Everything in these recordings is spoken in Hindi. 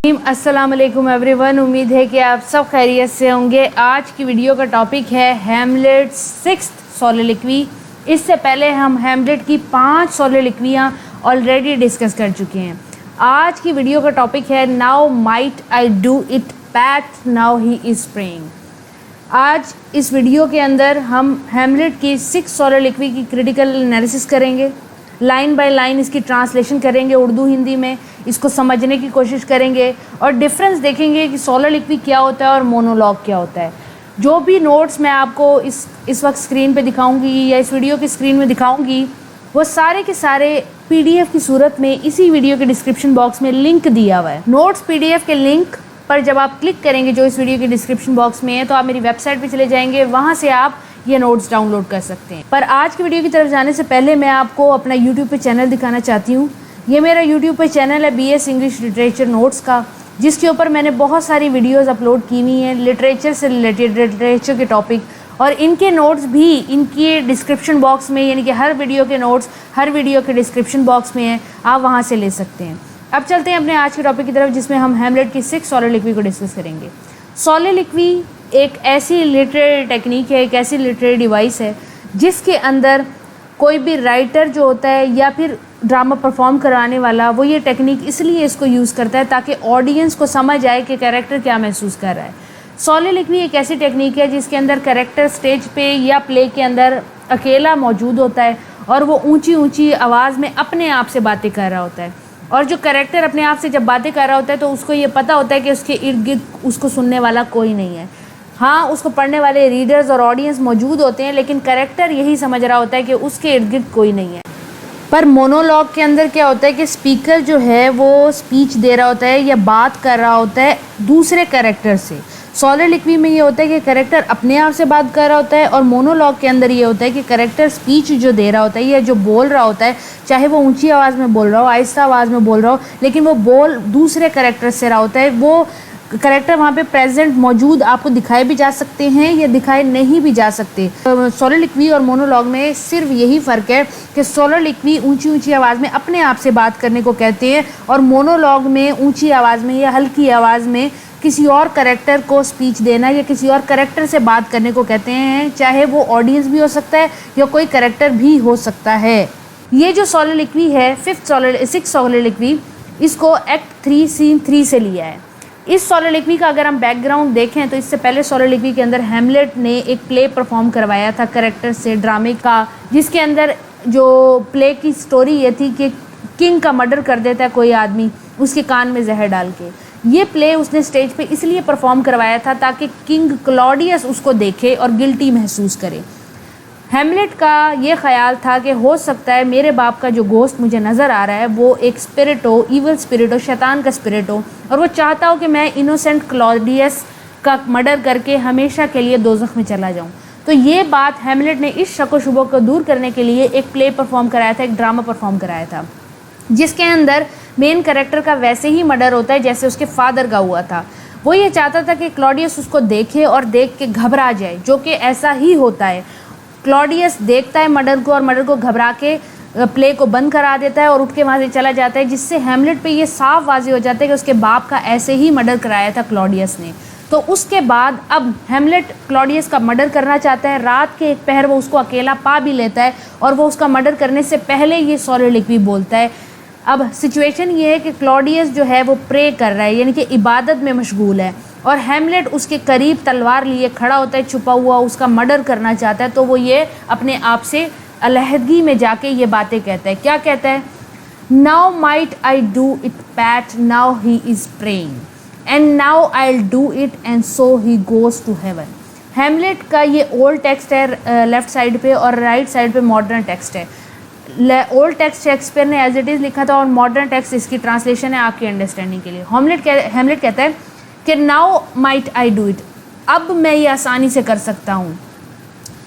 अस्सलाम वालेकुम एवरीवन। उम्मीद है कि आप सब खैरियत से होंगे। आज की वीडियो का टॉपिक है हैमलेट सिक्स्थ सोलिलोक्वी। इससे पहले हम हैमलेट की 5 सोलिलोक्वियाँ ऑलरेडी डिस्कस कर चुके हैं। आज की वीडियो का टॉपिक है now might I do it pat now he is praying. आज इस वीडियो के अंदर हम हैमलेट की 6 सोलिलोक्वी की क्रिटिकल एनालिसिस करेंगे, लाइन बाय लाइन इसकी ट्रांसलेशन करेंगे उर्दू हिंदी में, इसको समझने की कोशिश करेंगे और डिफरेंस देखेंगे कि सोलिलोक्वी क्या होता है और मोनोलॉग क्या होता है। जो भी नोट्स मैं आपको इस वक्त स्क्रीन पे दिखाऊंगी या इस वीडियो की स्क्रीन में दिखाऊंगी वो सारे के सारे पीडीएफ की सूरत में इसी वीडियो के डिस्क्रिप्शन बॉक्स में लिंक दिया हुआ है। नोट्स पीडीएफ के लिंक पर जब आप क्लिक करेंगे जो इस वीडियो के डिस्क्रिप्शन बॉक्स में है तो आप मेरी वेबसाइट पे चले जाएंगे, वहाँ से आप ये नोट्स डाउनलोड कर सकते हैं। पर आज की वीडियो की तरफ जाने से पहले मैं आपको अपना यूट्यूब पे चैनल दिखाना चाहती हूँ। ये मेरा यूट्यूब पे चैनल है BS इंग्लिश लिटरेचर नोट्स का, जिसके ऊपर मैंने बहुत सारी वीडियोस अपलोड की हुई हैं लिटरेचर से रिलेटेड, लिटरेचर के टॉपिक, और इनके नोट्स भी इनके डिस्क्रिप्शन बॉक्स में, यानी कि हर वीडियो के नोट्स हर वीडियो के डिस्क्रिप्शन बॉक्स में हैं, आप वहाँ से ले सकते हैं। अब चलते हैं अपने आज के टॉपिक की तरफ, जिसमें हम हैमलेट की 6 सोलिलोक्वी को डिस्कस करेंगे। सोलिलोक्वी एक ऐसी लिटरेरी टेक्निक है, एक ऐसी लिटरेरी डिवाइस है जिसके अंदर कोई भी राइटर जो होता है या फिर ड्रामा परफॉर्म कराने वाला, वो ये टेक्निक इसलिए इसको यूज़ करता है ताकि ऑडियंस को समझ आए कि कैरेक्टर क्या महसूस कर रहा है। सोलिलोक्वी एक ऐसी टेक्निक है जिसके अंदर कैरेक्टर स्टेज पे या प्ले के अंदर अकेला मौजूद होता है और वो ऊंची ऊंची आवाज़ में अपने आप से बातें कर रहा होता है। और जो कैरेक्टर अपने आप से जब बातें कर रहा होता है तो उसको ये पता होता है कि उसके इर्द गिर्द उसको सुनने वाला कोई नहीं है। हाँ, उसको पढ़ने वाले रीडर्स और ऑडियंस मौजूद होते हैं, लेकिन कैरेक्टर यही समझ रहा होता है कि उसके इर्द गिर्द कोई नहीं है। पर मोनोलॉग के अंदर क्या होता है कि स्पीकर जो है वो स्पीच दे रहा होता है या बात कर रहा होता है दूसरे कैरेक्टर से। सोलिलोक्वी में ये होता है कि कैरेक्टर अपने आप से बात कर रहा होता है, और मोनोलॉग के अंदर ये होता है कि कैरेक्टर स्पीच जो दे रहा होता है या जो बोल रहा होता है, चाहे वो ऊंची आवाज़ में बोल रहा हो, आहिस्ता आवाज़ में बोल रहा हो, लेकिन वो बोल दूसरे कैरेक्टर से रहा होता है। वो कैरेक्टर वहाँ पे प्रेजेंट मौजूद आपको दिखाए भी जा सकते हैं या दिखाए नहीं भी जा सकते। सोलिलोक्वी और मोनोलॉग में सिर्फ यही फ़र्क है कि सोलिलोक्वी ऊंची ऊंची आवाज़ में अपने आप से बात करने को कहते हैं, और मोनोलॉग में ऊंची आवाज़ में या हल्की आवाज़ में किसी और कैरेक्टर को स्पीच देना या किसी और कैरेक्टर से बात करने को कहते हैं, चाहे वो ऑडियंस भी हो सकता है या कोई कैरेक्टर भी हो सकता है। ये जो सोलिलोक्वी है 6 सोलिलोक्वी, इसको एक्ट 3 सीन 3 से लिया है। इस सोलिलोक्वी का अगर हम बैकग्राउंड देखें तो इससे पहले सोलिलोक्वी के अंदर हैमलेट ने एक प्ले परफॉर्म करवाया था कैरेक्टर से, ड्रामे का, जिसके अंदर जो प्ले की स्टोरी ये थी कि किंग का मर्डर कर देता है कोई आदमी उसके कान में जहर डाल के। ये प्ले उसने स्टेज पे इसलिए परफॉर्म करवाया था ताकि किंग क्लॉडियस उसको देखे और गिल्टी महसूस करे। हैमलेट का ये ख्याल था कि हो सकता है मेरे बाप का जो गोश्त मुझे नज़र आ रहा है वो एक स्पिरिट हो, ईवल स्पिरिट हो, शैतान का स्पिरिट हो, और वो चाहता हो कि मैं इनोसेंट क्लॉडियस का मर्डर करके हमेशा के लिए दोज़ख में चला जाऊं। तो ये बात हैमलेट ने इस शक व शुबे को दूर करने के लिए एक प्ले परफॉर्म कराया था, एक ड्रामा परफॉर्म कराया था, जिसके अंदर मेन कैरेक्टर का वैसे ही मर्डर होता है जैसे उसके फादर का हुआ था। वो ये चाहता था कि क्लॉडियस उसको देखे और देख के घबरा जाए, जो कि ऐसा ही होता है। क्लॉडियस देखता है मर्डर को और मर्डर को घबरा के प्ले को बंद करा देता है और उठ के वहाँ से चला जाता है, जिससे हैमलेट पे ये साफ वाज़ेह हो जाता है कि उसके बाप का ऐसे ही मर्डर कराया था क्लॉडियस ने। तो उसके बाद अब हैमलेट क्लॉडियस का मर्डर करना चाहता है। रात के एक पहर वो उसको अकेला पा भी लेता है और वो उसका मर्डर करने से पहले ये सोलिलोक्वी बोलता है। अब सिचुएशन ये है कि क्लॉडियस जो है वो प्रे कर रहा है, यानी कि इबादत में मशगूल है, और हैमलेट उसके करीब तलवार लिए खड़ा होता है, छुपा हुआ, उसका मर्डर करना चाहता है। तो वो ये अपने आप से अलहदगी में जाके ये बातें कहता है। क्या कहता है? Now might I do it pat now he is praying and now I will do it and so he goes to heaven. Hamlet का ये ओल्ड टेक्स्ट है लेफ़्ट साइड पे, और राइट साइड पे मॉडर्न टेक्स्ट है। ओल्ड टेक्स्ट शेक्सपियर ने एज इट इज़ लिखा था और मॉडर्न टेक्स्ट इसकी ट्रांसलेशन है आपकी अंडरस्टैंडिंग के लिए। हैमलेट कहता है कि now might I do it, अब मैं ये आसानी से कर सकता हूँ।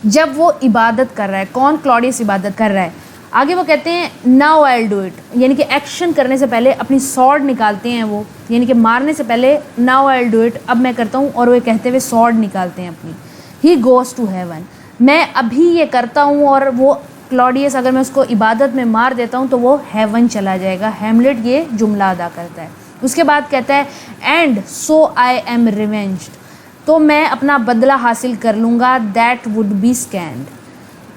जब वो इबादत कर रहा है, कौन? क्लॉडियस इबादत कर रहा है। आगे वो कहते हैं now I will do it, यानी कि एक्शन करने से पहले अपनी सॉर्ड निकालते हैं वो, यानी कि मारने से पहले now I will do it, अब मैं करता हूँ, और वो कहते हुए सॉर्ड निकालते हैं अपनी। ही गोज़ टू हेवन, मैं अभी ये करता हूँ, और वो क्लॉडियस अगर मैं उसको इबादत में मार देता हूँ तो वो हेवन चला जाएगा। हैमलेट ये जुमला अदा करता है। उसके बाद कहता है एंड सो आई एम रिवेंज्ड, तो मैं अपना बदला हासिल कर लूँगा, दैट वुड बी स्कैंड।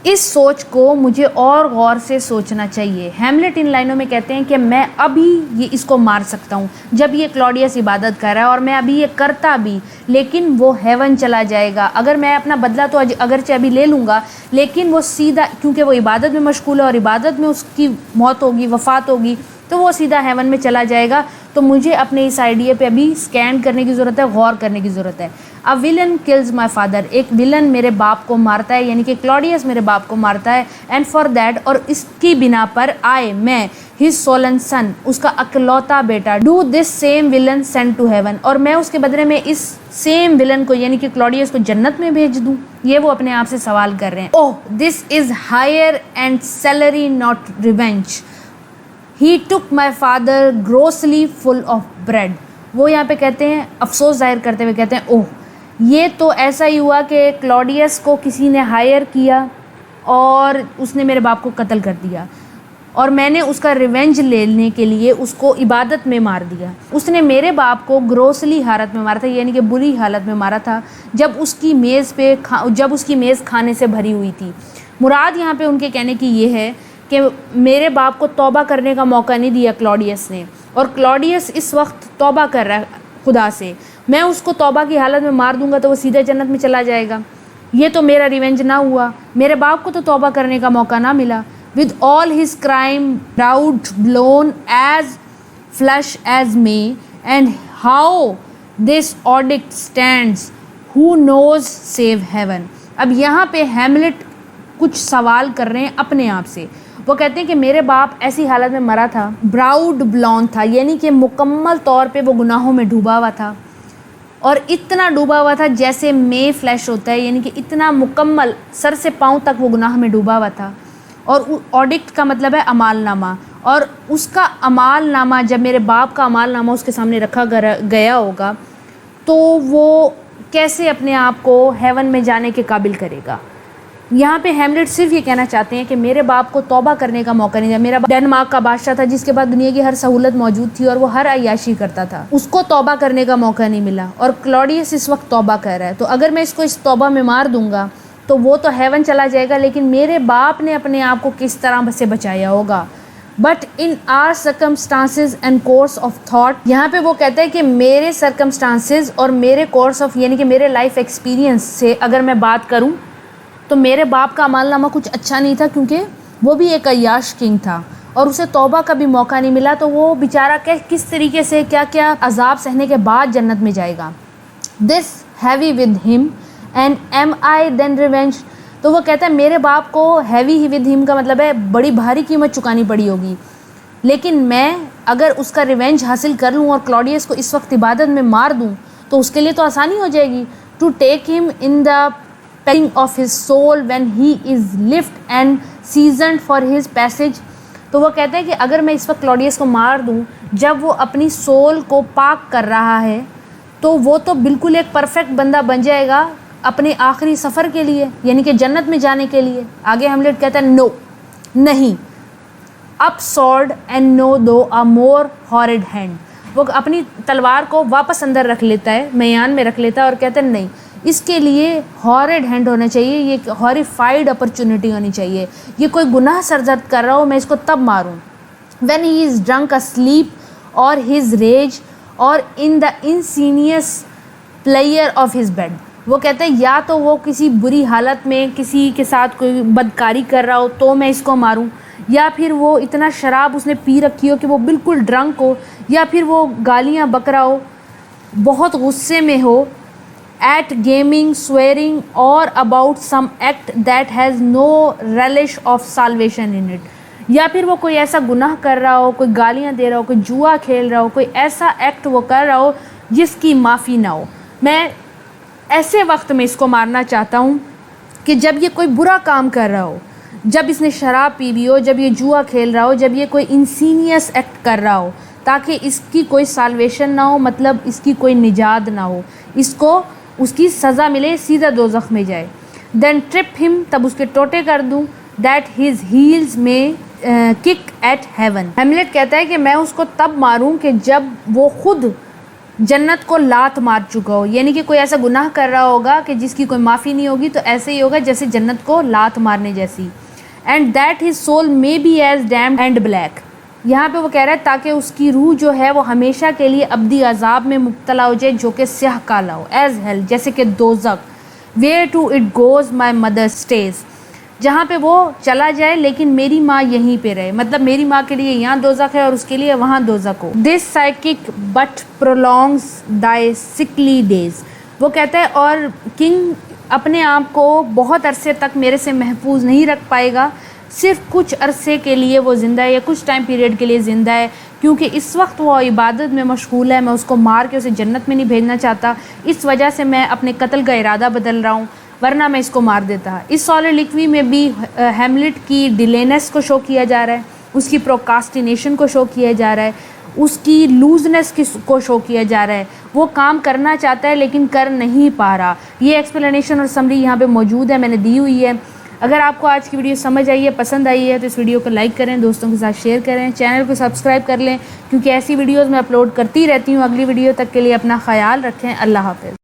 इस सोच को मुझे और गौर से सोचना चाहिए। हैमलेट इन लाइनों में कहते हैं कि मैं अभी ये इसको मार सकता हूँ, जब ये क्लॉडियस इबादत कर रहा है और मैं अभी ये करता भी, लेकिन वो हेवन चला जाएगा। अगर मैं अपना बदला तो अगरचे अभी ले लूँगा, लेकिन वो सीधा, क्योंकि वो इबादत में मशगूल है और इबादत में उसकी मौत होगी, वफ़ात होगी, तो वो सीधा हेवन में चला जाएगा। तो मुझे अपने इस आइडिया पे अभी स्कैन करने की ज़रूरत है, गौर करने की ज़रूरत है। A villain kills my father, एक विलन मेरे बाप को मारता है, यानी कि क्लॉडियस मेरे बाप को मारता है। एंड फॉर दैट, और इसकी बिना पर, आई, मैं, हिज सोलन सन, उसका अकलौता बेटा, do this same villain send to heaven, और मैं उसके बदले में इस सेम विलन को यानी कि क्लॉडियस को जन्नत में भेज दूँ। ये वो अपने आप से सवाल कर रहे हैं। Oh this is hire and salary not revenge, he took my father grossly full of bread. वो यहाँ पे कहते हैं, अफसोस जाहिर करते हुए कहते हैं, ओह ये तो ऐसा ही हुआ कि क्लॉडियस को किसी ने हायर किया और उसने मेरे बाप को कत्ल कर दिया, और मैंने उसका रिवेंज लेने के लिए उसको इबादत में मार दिया। उसने मेरे बाप को ग्रोसली हालत में मारा था, यानी कि बुरी हालत में मारा था, जब उसकी मेज़ खाने से भरी हुई थी। मुराद यहाँ पे उनके कहने की ये है कि मेरे बाप को तौबा करने का मौका नहीं दिया क्लॉडियस ने, और क्लॉडियस इस वक्त तौबा कर रहा है खुदा से। मैं उसको तौबा की हालत में मार दूंगा तो वो सीधे जन्नत में चला जाएगा। ये तो मेरा रिवेंज ना हुआ, मेरे बाप को तो तौबा करने का मौका ना मिला। With all his crime broad blown as flush as May, and how his ऑडिक्ट stands, who knows save heaven. अब यहाँ पे हैमलेट कुछ सवाल कर रहे हैं अपने आप से। वो कहते हैं कि मेरे बाप ऐसी हालत में मरा था, ब्राउड ब्लॉन्ड था, यानी कि मुकम्मल तौर पे वो गुनाहों में डूबा हुआ था, और इतना डूबा हुआ था जैसे मे फ्लैश होता है, यानी कि इतना मुकम्मल सर से पाँव तक वो गुनाह में डूबा हुआ था। और ऑडिक्ट का मतलब है अमालनामा, और उसका अमालनामा, जब मेरे बाप का अमालनामा उसके सामने रखा गया होगा, तो वो कैसे अपने आप को हेवन में जाने के काबिल करेगा। यहाँ पे हैमलेट सिर्फ ये कहना चाहते हैं कि मेरे बाप को तौबा करने का मौका नहीं दिया। मेरा बाप डेनमार्क का बादशाह था, जिसके बाद दुनिया की हर सहूलत मौजूद थी और वो हर अय्याशी करता था, उसको तौबा करने का मौका नहीं मिला, और क्लॉडियस इस वक्त तौबा कर रहा है। तो अगर मैं इसको इस तौबा में मार दूंगा तो वो तो हेवन चला जाएगा, लेकिन मेरे बाप ने अपने आप को किस तरह से बचाया होगा। But in are circumstances and course of thought, यहाँ पे वो कहता है कि मेरे सर्कमस्टांसेस और मेरे कोर्स ऑफ, यानी कि मेरे लाइफ एक्सपीरियंस से अगर मैं बात करूँ तो मेरे बाप का अमालनामा कुछ अच्छा नहीं था, क्योंकि वो भी एक अय्याश किंग था और उसे तौबा का भी मौका नहीं मिला। तो वो बेचारा किस तरीके से क्या क्या अजाब सहने के बाद जन्नत में जाएगा। This heavy with him and am I then revenge. तो वो कहता है मेरे बाप को हैवी ही विद हिम का मतलब है बड़ी भारी कीमत चुकानी पड़ी होगी, लेकिन मैं अगर उसका रिवेंज हासिल कर लूँ और क्लॉडियस को इस वक्त इबादत में मार दूँ तो उसके लिए तो आसानी हो जाएगी। To take him in the of his soul when he is lift and seasoned for his passage। तो वो कहते हैं कि अगर मैं इस वक्त क्लॉडियस को मार दूं जब वो अपनी सोल को पाक कर रहा है, तो वो तो बिल्कुल एक परफेक्ट बंदा बन जाएगा अपने आखिरी सफ़र के लिए, यानी कि जन्नत में जाने के लिए। आगे हैमलेट कहता है नो, नहीं, अप सॉर्ड एंड नो दो अ मोर हॉरिड हैंड। वो अपनी तलवार को वापस अंदर रख लेता है, मयान में रख लेता है, और कहता है नहीं, इसके लिए हॉरिड हैंड होना चाहिए, ये हॉरिफाइड अपॉर्चुनिटी होनी चाहिए। ये कोई गुनाह सरजद कर रहा हो, मैं इसको तब मारूं। When he is drunk asleep or his rage or in the incestuous player of his bed. वो कहते हैं या तो वो किसी बुरी हालत में किसी के साथ कोई बदकारी कर रहा हो तो मैं इसको मारूं, या फिर वो इतना शराब उसने पी रखी हो कि वो बिल्कुल ड्रंक हो, या फिर वो गालियाँ बक रहा हो, बहुत गुस्से में हो, at gaming, swearing or about some act that has no relish of salvation in it। या फिर वो कोई ऐसा गुनाह कर रहा हो, कोई गालियाँ दे रहा हो, कोई जुआ खेल रहा हो, कोई ऐसा एक्ट वो कर रहा हो जिसकी माफ़ी ना हो। मैं ऐसे वक्त में इसको मारना चाहता हूँ कि जब ये कोई बुरा काम कर रहा हो, जब इसने शराब पी भी हो, जब ये जुआ खेल रहा हो, जब ये कोई इंसीनियस एक्ट कर रहा हो, ताकि इसकी कोई साल्वेशन ना हो, मतलब इसकी कोई निजात ना हो, इसको उसकी सज़ा मिले, सीधा दोज़ख में जाए। देन ट्रिप हिम, तब उसके टोटे कर दूँ, दैट हिज हील्स में किक एट हेवन। हेमलेट कहता है कि मैं उसको तब मारूं कि जब वो खुद जन्नत को लात मार चुका हो, यानी कि कोई ऐसा गुनाह कर रहा होगा कि जिसकी कोई माफ़ी नहीं होगी, तो ऐसे ही होगा जैसे जन्नत को लात मारने जैसी। And that his soul may be as damned and black. यहाँ पे वो कह रहा है ताकि उसकी रूह जो है वो हमेशा के लिए अब्दी अजाब में मुब्तला हो जाए जो कि स्याह काला हो, एज हेल, जैसे कि दोज़ख। Whereto it goes my mother stays, जहाँ पे वो चला जाए लेकिन मेरी माँ यहीं पे रहे, मतलब मेरी माँ के लिए यहाँ दोज़ख है और उसके लिए वहाँ दोज़ख हो। This physic but prolongs thy sickly days. वो कहता है और किंग अपने आप को बहुत अरसे तक मेरे से महफूज नहीं रख पाएगा, सिर्फ कुछ अरसे के लिए वो ज़िंदा है या कुछ टाइम पीरियड के लिए ज़िंदा है, क्योंकि इस वक्त वो इबादत में मशगूल है। मैं उसको मार के उसे जन्नत में नहीं भेजना चाहता, इस वजह से मैं अपने कत्ल का इरादा बदल रहा हूँ, वरना मैं इसको मार देता। इस सोलिलोक्वी में भी हेमलेट की डिलेनेस को शो किया जा रहा है, उसकी प्रोकास्टिनेशन को शो किया जा रहा है, उसकी लूजनेस को शो किया जा रहा है। वो काम करना चाहता है लेकिन कर नहीं पा रहा। ये एक्सप्लेनेशन और समरी यहाँ पे मौजूद है, मैंने दी हुई है। अगर आपको आज की वीडियो समझ आई है, पसंद आई है, तो इस वीडियो को लाइक करें, दोस्तों के साथ शेयर करें, चैनल को सब्सक्राइब कर लें, क्योंकि ऐसी वीडियोज़ मैं अपलोड करती रहती हूँ। अगली वीडियो तक के लिए अपना ख्याल रखें। अल्लाह हाफ़िज़।